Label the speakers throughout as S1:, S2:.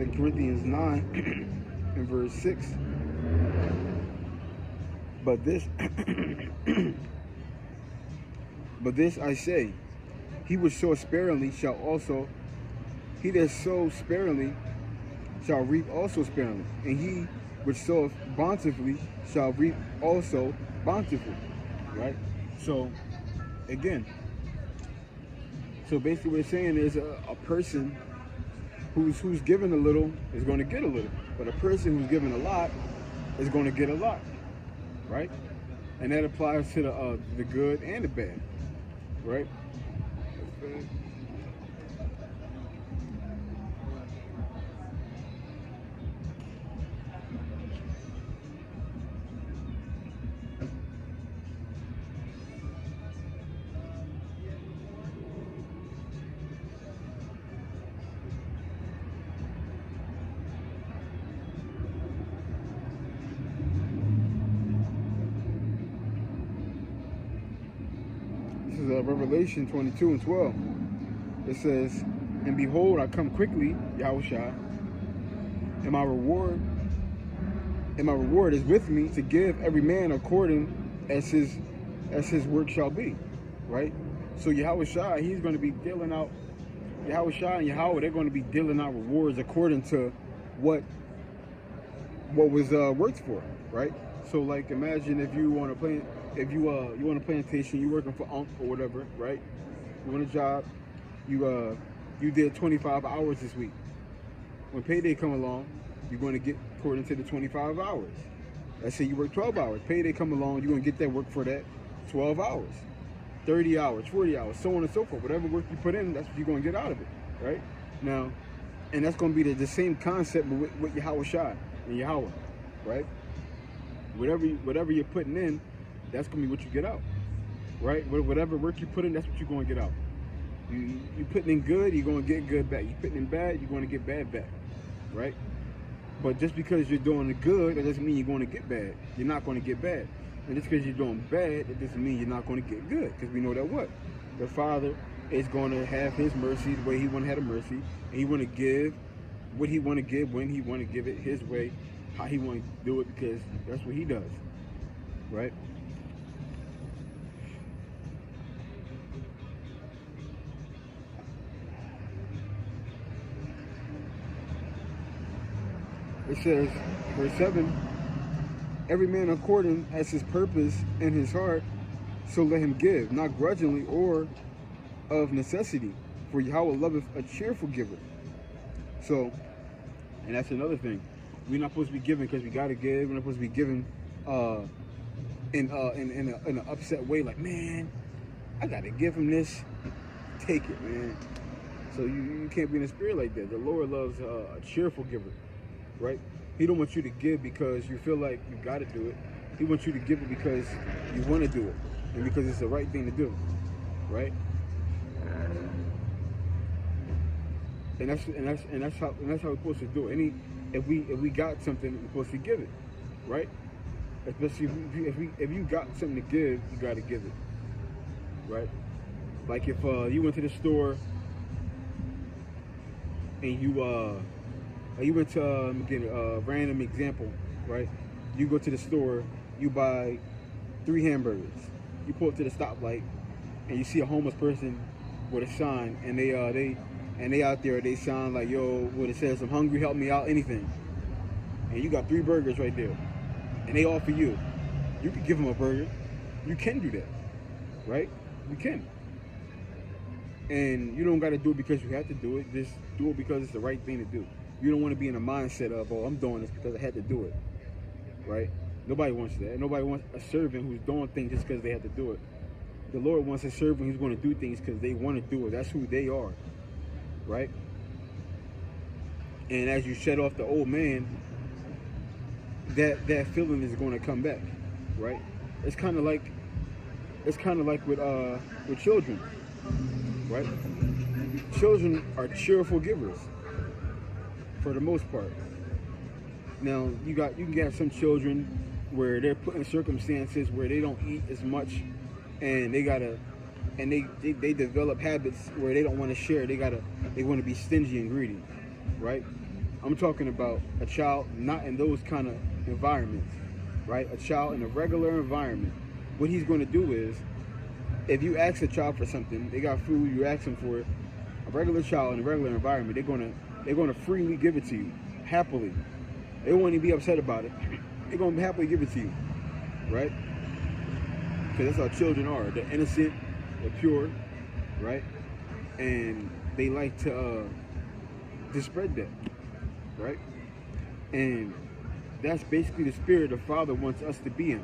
S1: 2 Corinthians 9 and verse 6. But this, but this I say, he which sows sparingly shall also, he that sows sparingly shall reap also sparingly, and he which soweth bountifully shall reap also bountifully. Right? So, again, so basically what it's saying is a person who's given a little is going to get a little, but a person who's given a lot is going to get a lot, right? And that applies to the good and the bad, right? This is Revelation 22 and 12. It says, and behold, I come quickly, Yahushua, and my reward is with me to give every man according as his work shall be. Right? So Yahushua, he's going to be dealing out, Yahushua and Yahweh, they're going to be dealing out rewards according to what was worked for, right? So like imagine if you want to plant, if you want a plantation, you're working for Unc or whatever, right? You want a job, you did 25 hours this week. When payday come along, you're going to get according to the 25 hours. Let's say you work 12 hours. Payday come along, you're going to get that work for that 12 hours, 30 hours, 40 hours, so on and so forth. Whatever work you put in, that's what you're going to get out of it, right? Now, and that's going to be the same concept with Yahushua and Yahweh, right? Whatever you're putting in, that's going to be what you get out, right? Whatever work you put in, that's what you're going to get out. You putting in good, you're going to get good back. You putting in bad, you're going to get bad back, right? But just because you're doing the good, that doesn't mean you're going to get bad. You're not going to get bad. And just because you're doing bad, it doesn't mean you're not going to get good. Because we know that what? The Father is going to have his mercy the way he want to have the mercy. And he want to give what he want to give, when he want to give it, his way, how he want to do it, because that's what he does, right? It says, verse 7, every man according as his purpose in his heart, so let him give, not grudgingly or of necessity, for Yahweh loveth a cheerful giver. So, and that's another thing. We're not supposed to be giving because we got to give. We're not supposed to be giving in an upset way, like, man, I got to give him this. Take it, man. So you can't be in a spirit like that. The Lord loves a cheerful giver. Right? He don't want you to give because you feel like you got to do it. He wants you to give it because you want to do it and because it's the right thing to do, right? And that's how we're supposed to do it. If we got something, we're supposed to give it, right? Especially if you got something to give, you got to give it, right? Like if you went to the store and you went to, again, a random example, right? You go to the store, you buy 3 hamburgers. You pull up to the stoplight, and you see a homeless person with a sign, and they out there, they sign like, yo, what it says, I'm hungry, help me out, anything. And you got 3 burgers right there, and they offer you. You can give them a burger. You can do that, right? You can. And you don't got to do it because you have to do it. Just do it because it's the right thing to do. You don't want to be in a mindset of, oh, I'm doing this because I had to do it, right? Nobody wants that. Nobody wants a servant who's doing things just because they have to do it. The Lord wants a servant who's going to do things because they want to do it. That's who they are, right? And as you shut off the old man, that feeling is going to come back, right? It's kind of like with children, right? Children are cheerful givers. For the most part. Now you can get some children where they're put in circumstances where they don't eat as much, and they develop habits where they don't want to share. They want to be stingy and greedy, right? I'm talking about a child not in those kind of environments, right? A child in a regular environment. What he's going to do is, if you ask a child for something, they got food, you ask them for it. A regular child in a regular environment, they're gonna freely give it to you, happily. They won't even be upset about it. They're gonna happily give it to you, right? Because that's how children are. They're innocent, they're pure, right? And they like to spread that, right? And that's basically the spirit the Father wants us to be in.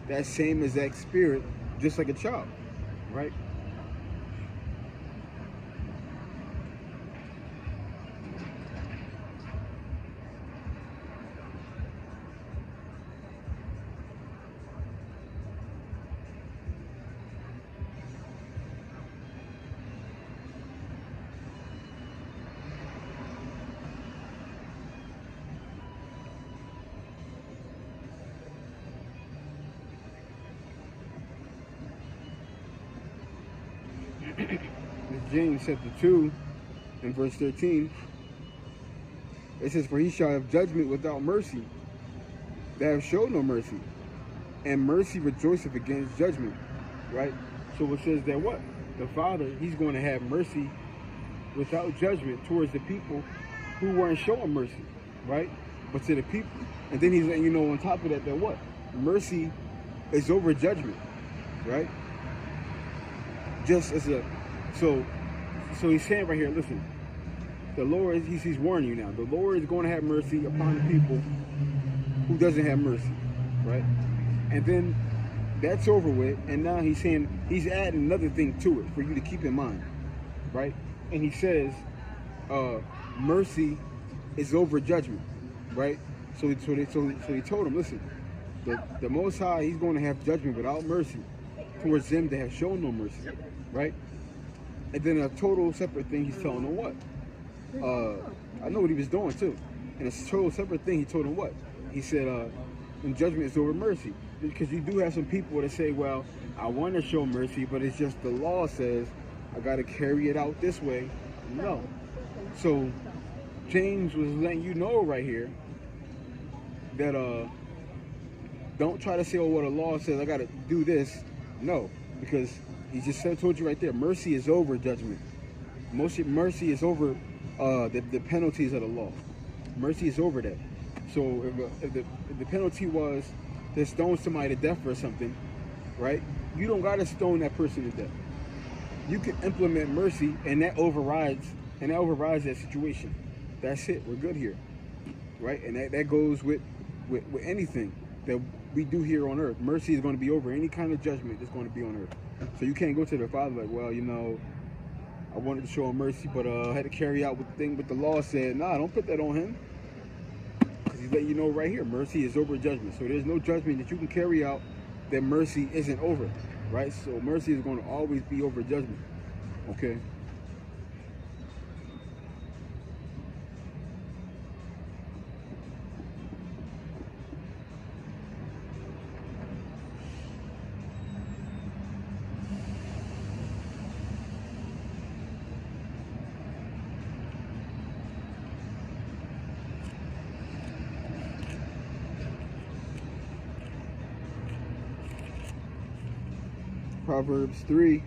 S1: That same exact spirit, just like a child, right? James chapter 2 and verse 13, it says, "For he shall have judgment without mercy, that have showed no mercy, and mercy rejoiceth against judgment," right? So it says that what? The Father, he's going to have mercy without judgment towards the people who weren't showing mercy, right? But to the people, and then he's letting you know on top of that, that what? Mercy is over judgment, right? Just as a, so he's saying right here, listen, the Lord, he's warning you now. The Lord is going to have mercy upon the people who doesn't have mercy, right? And then that's over with, and now he's saying, he's adding another thing to it for you to keep in mind, right? And he says, mercy is over judgment, right? So he told him, listen, the Most High, he's going to have judgment without mercy towards them that have shown no mercy, right? And then a total separate thing, he's telling them what? I know what he was doing too. And a total separate thing, he told them what? He said, and judgment is over mercy. Because you do have some people that say, well, I want to show mercy, but it's just the law says I got to carry it out this way. No. So James was letting you know right here that don't try to say, oh, well, the law says I got to do this. No, because he just told you right there, mercy is over judgment. Mercy is over the penalties of the law. Mercy is over that. So if the penalty was to stone somebody to death or something, right? You don't got to stone that person to death. You can implement mercy, and that overrides that situation. That's it. We're good here, right? And that goes with anything that we do here on earth. Mercy is going to be over any kind of judgment that's going to be on earth. So you can't go to the Father like, well, you know, I wanted to show him mercy, but I had to carry out what the law said. Nah, don't put that on him. Because he's letting you know right here, mercy is over judgment. So there's no judgment that you can carry out that mercy isn't over, right? So mercy is going to always be over judgment, okay? Proverbs 3